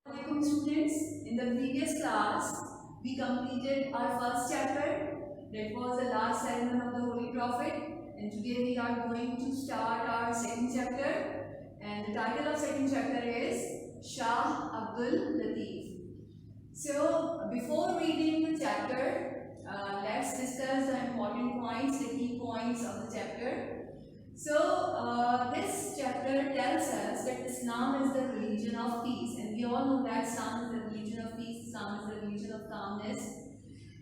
Welcome students. In the previous class, we completed our first chapter. That was the last sermon of the Holy Prophet. And today we are going to start our second chapter. And the title of second chapter is Shah Abdul Latif. So before reading the chapter, let's discuss the important points, the key points of the chapter. So this chapter tells us that Islam is the religion of peace, and we all know that Islam is the religion of peace, Islam is the religion of calmness.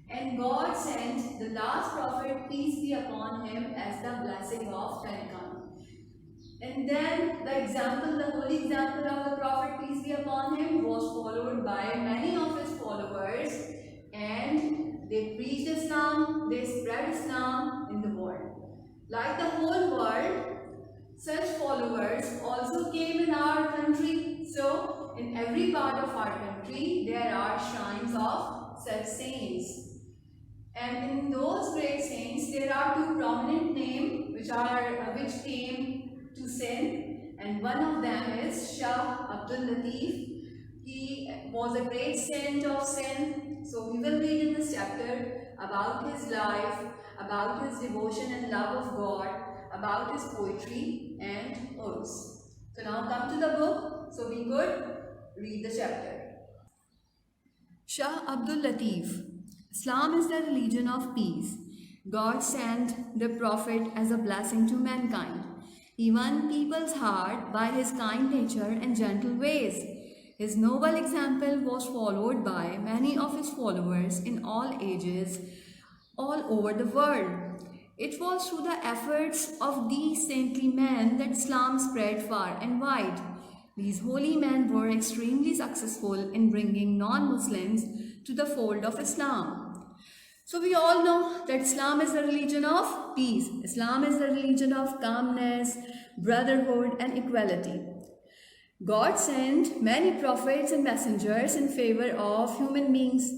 And God sent the last prophet, peace be upon him, as the blessing of mankind. And then the holy example of the prophet, peace be upon him, was followed by many of his followers, and they preached Islam, they spread Islam in the world. Like the whole world, such followers also came in our country. So, in every part of our country, there are shrines of such saints. And in those great saints, there are two prominent names which came to Sindh, and one of them is Shah Abdul Latif. He was a great saint of Sindh. So we will read in this chapter about his life, about his devotion and love of God, about his poetry and odes. So now come to the book so we could read the chapter. Shah Abdul Latif. Islam is the religion of peace. God sent the Prophet as a blessing to mankind. He won people's heart by his kind nature and gentle ways. His noble example was followed by many of his followers in all ages, all over the world. It was through the efforts of these saintly men that Islam spread far and wide. These holy men were extremely successful in bringing non-Muslims to the fold of Islam. So we all know that Islam is the religion of peace. Islam is the religion of calmness, brotherhood and equality. God sent many prophets and messengers in favor of human beings.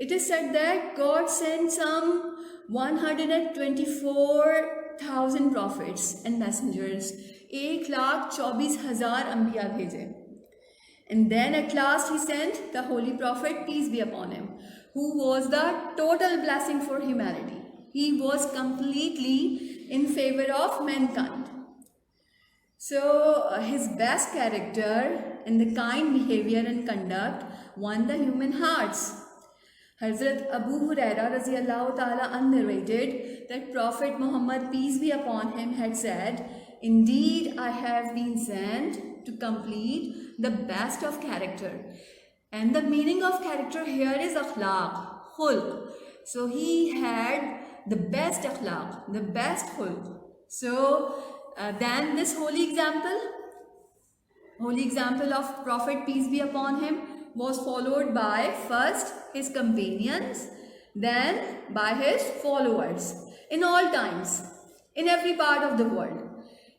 It is said that God sent some 124,000 prophets and messengers. 1,24,000 अंबिया भेजे. And then at last he sent the Holy Prophet, peace be upon him, who was the total blessing for humanity. He was completely in favor of mankind. So his best character and the kind behavior and conduct won the human hearts. Hazrat Abu Huraira Raziyallahu Ta'ala narrated that Prophet Muhammad, peace be upon him, had said, "Indeed, I have been sent to complete the best of character." And the meaning of character here is akhlaq, khulq. So he had the best akhlaq, the best khulq. So then this holy example of Prophet, peace be upon him, was followed by first his companions, then by his followers in all times, in every part of the world.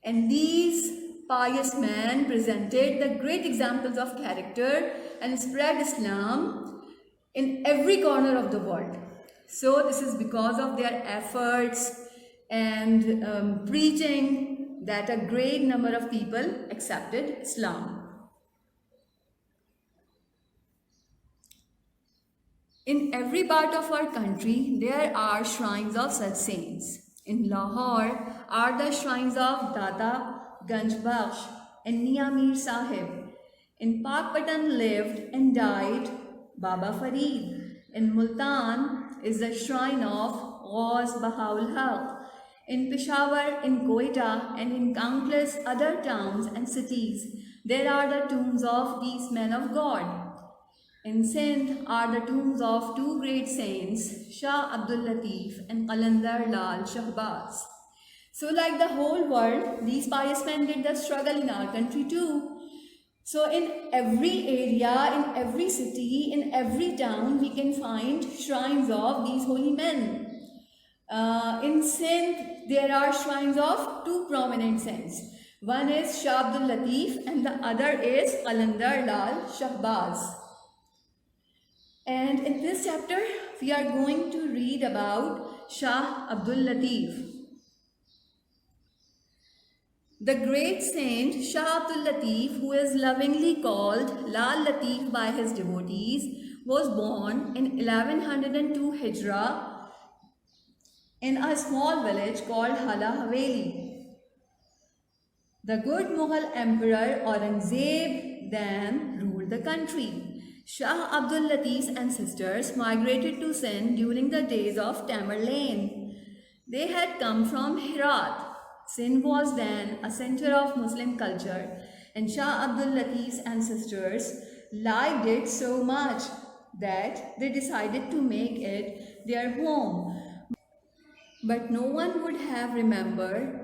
And these pious men presented the great examples of character and spread Islam in every corner of the world. So this is because of their efforts and preaching that a great number of people accepted Islam. In every part of our country, there are shrines of such saints. In Lahore are the shrines of Dada Ganj Bakhsh and Mia Mir Sahib. In Pakpatan lived and died Baba Farid. In Multan is the shrine of Ghaus Bahaul Haq. In Peshawar, in Quetta, and in countless other towns and cities, there are the tombs of these men of God. In Sindh are the tombs of two great saints, Shah Abdul Latif and Qalandar Lal Shahbaz. So like the whole world, these pious men did the struggle in our country too. So in every area, in every city, in every town, we can find shrines of these holy men. In Sindh, there are shrines of two prominent saints. One is Shah Abdul Latif and the other is Qalandar Lal Shahbaz. And in this chapter, we are going to read about Shah Abdul Latif. The great saint Shah Abdul Latif, who is lovingly called Lal Latif by his devotees, was born in 1102 Hijra in a small village called Hala Haveli. The good Mughal Emperor Aurangzeb then ruled the country. Shah Abdul Latif's ancestors migrated to Sindh during the days of Tamerlane. They had come from Herat. Sindh was then a center of Muslim culture, and Shah Abdul Latif's ancestors liked it so much that they decided to make it their home. But no one would have remembered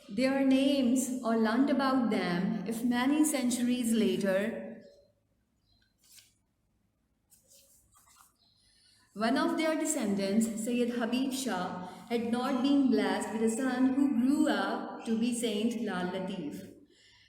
their names or learnt about them if many centuries later one of their descendants, Sayyid Habib Shah, had not been blessed with a son who grew up to be Saint Lal Latif.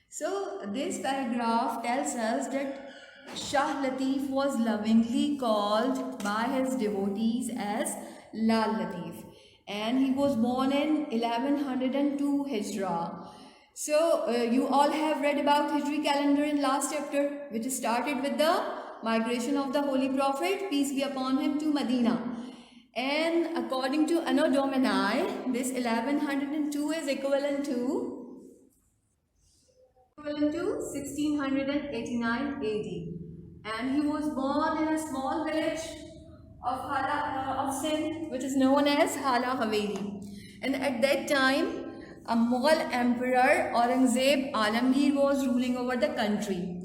So this paragraph tells us that Shah Latif was lovingly called by his devotees as Lal Latif, and he was born in 1102 Hijra. So you all have read about Hijri calendar in last chapter, which started with the migration of the Holy Prophet, peace be upon him, to Medina. And according to Anno Domini, this 1102 is equivalent to 1689 AD. And he was born in a small village of Sindh, which is known as Hala Haveli. And at that time, a Mughal emperor Aurangzeb Alamgir was ruling over the country.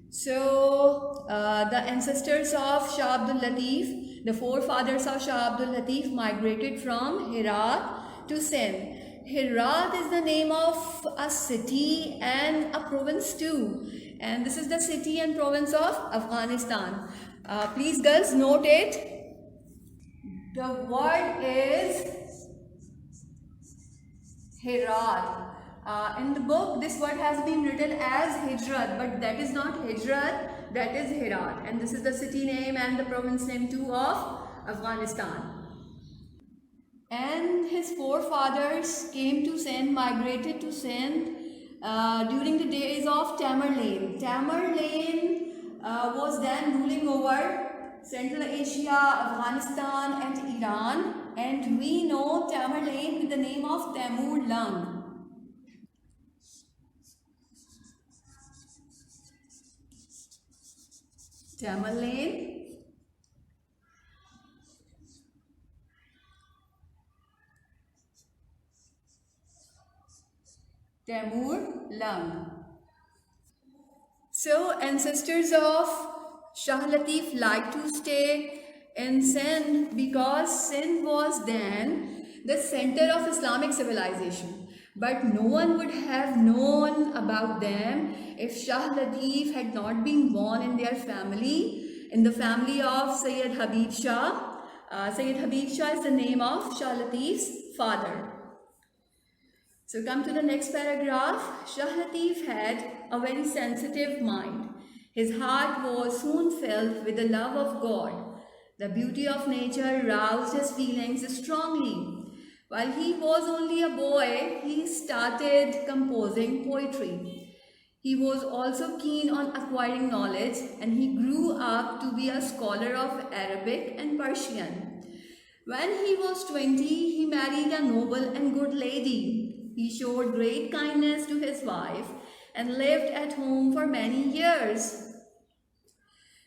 So the ancestors of Shah Abdul Latif, the forefathers of Shah Abdul Latif, migrated from Herat to Sindh. Herat is the name of a city and a province too, and this is the city and province of Afghanistan. Please girls note it. The word is Herat. In the book, this word has been written as Hijrat, but that is not Hijrat, that is Herat. And this is the city name and the province name too of Afghanistan. And his forefathers came to Sindh, migrated to Sindh during the days of Tamerlane. Tamerlane was then ruling over Central Asia, Afghanistan and Iran. And we know Tamerlane with the name of Temur Lang. Tamerlane, Temur Lang. So ancestors of Shah Latif liked to stay in Sindh because Sindh was then the center of Islamic civilization. But no one would have known about them if Shah Latif had not been born in their family, in the family of Sayyid Habib Shah. Sayyid Habib Shah is the name of Shah Latif's father. So come to the next paragraph. Shah Latif had a very sensitive mind. His heart was soon filled with the love of God. The beauty of nature roused his feelings strongly. While he was only a boy, he started composing poetry. He was also keen on acquiring knowledge, and he grew up to be a scholar of Arabic and Persian. When he was 20, he married a noble and good lady. He showed great kindness to his wife and lived at home for many years.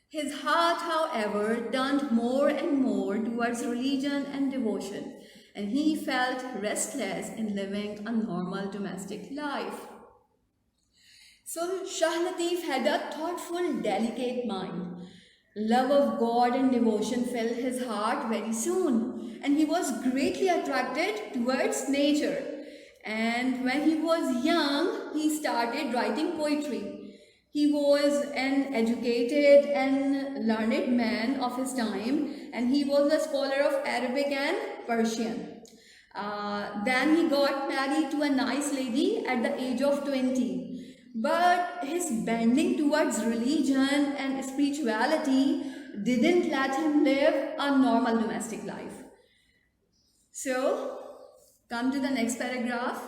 His heart, however, turned more and more towards religion and devotion, and he felt restless in living a normal domestic life. So Shah Latif had a thoughtful, delicate mind. Love of God and devotion filled his heart very soon, and he was greatly attracted towards nature. And when he was young, he started writing poetry. He was an educated and learned man of his time, and he was a scholar of Arabic and Persian. Then he got married to a nice lady at the age of 20. But his bending towards religion and spirituality didn't let him live a normal domestic life. So, come to the next paragraph.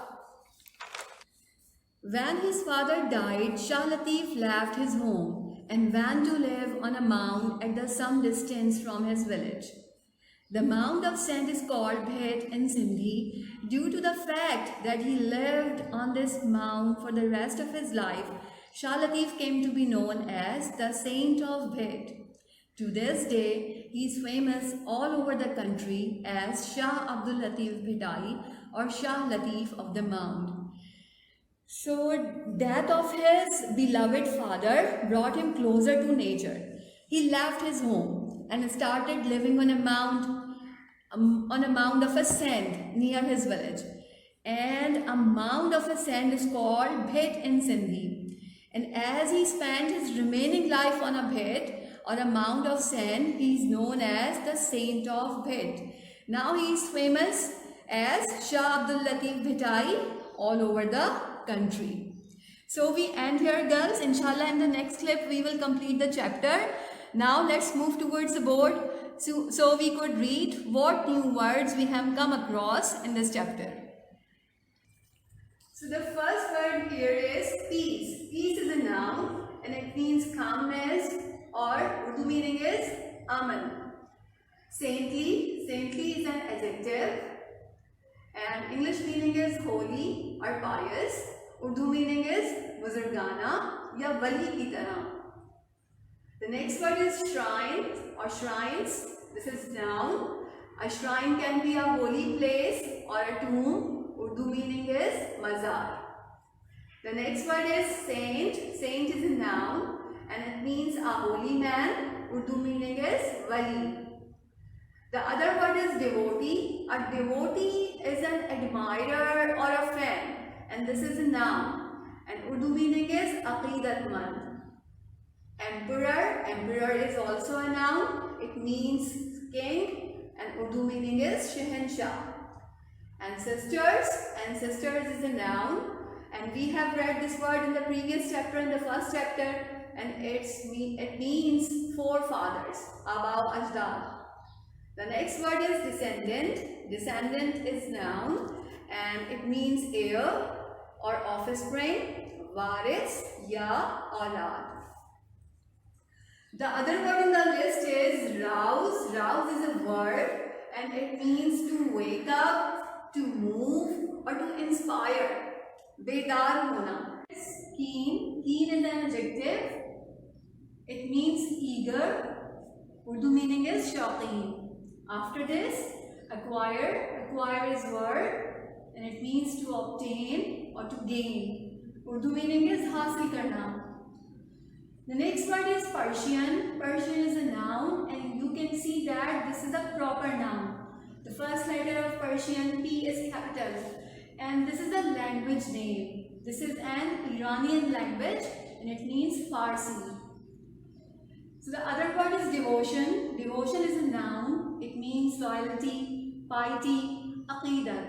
When his father died, Shah Latif left his home and went to live on a mound at some distance from his village. The mound of sand is called Bhet in Sindhi due to the fact that he lived on this mound for the rest of his life. Shah Latif came to be known as the Saint of Bhet. To this day, he is famous all over the country as Shah Abdul Latif Bhetai or Shah Latif of the Mound. So, death of his beloved father brought him closer to nature. He left his home and started living on a mound of a sand near his village. And a mound of a sand is called Bhet in Sindhi. And as he spent his remaining life on a Bhet or a mound of sand, he is known as the Saint of Bhet. Now he is famous as Shah Abdul Latif Bhetai all over the country. So we end here, girls. Inshallah, in the next clip we will complete the chapter. Now let's move towards the board so we could read what new words we have come across in this chapter. So the first word here is peace. Peace is a noun and it means calmness, or Urdu meaning is aman. Saintly is an adjective and English meaning is holy or pious. Urdu meaning is buzurgana ya wali ki tarah. The next word is shrine or shrines. This is noun. A shrine can be a holy place or a tomb. Urdu meaning is mazar. The next word is saint. Saint is a noun and it means a holy man. Urdu meaning is wali. The other word is devotee. A devotee is an admirer or a fan, and this is a noun. And Urdu meaning is aqidatmand. Emperor is also a noun. It means king, and Urdu meaning is shahanshah. Ancestors is a noun, and we have read this word in the previous chapter, in the first chapter, and it means forefathers, aba ajdad. The next word is descendant. Descendant is noun and it means heir or offspring, waris ya aulad. The other word in the list is rouse. Rouse is a verb and it means to wake up, to move or to inspire. Bedar hona. Keen. Keen is an adjective. It means eager. Urdu meaning is shauqeen. After this, acquire. Acquire is verb and it means to obtain or to gain. Urdu meaning is hasil karna. The next word is Persian. Persian is a noun and you can see that this is a proper noun. The first letter of Persian, P, is capital and this is a language name. This is an Iranian language and it means Farsi. So the other word is devotion. Devotion is a noun. It means loyalty, piety, aqidat.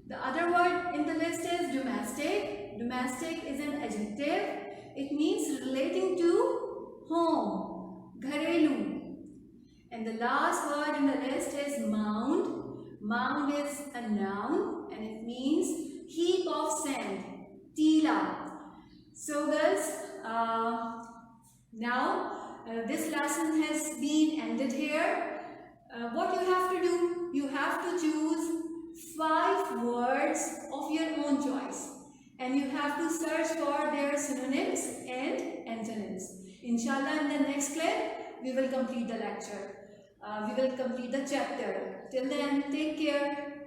The other word in the list is domestic. Domestic is an adjective. It means relating to home, gharelu. And the last word in the list is mound. Mound is a noun and it means heap of sand, tila. So girls, now this lesson has been ended here. What you have to do, you have to choose 5 words of your own choice and you have to search for their synonyms and antonyms. Inshallah, in the next clip we will complete the lecture. We will complete the chapter. Till then, take care.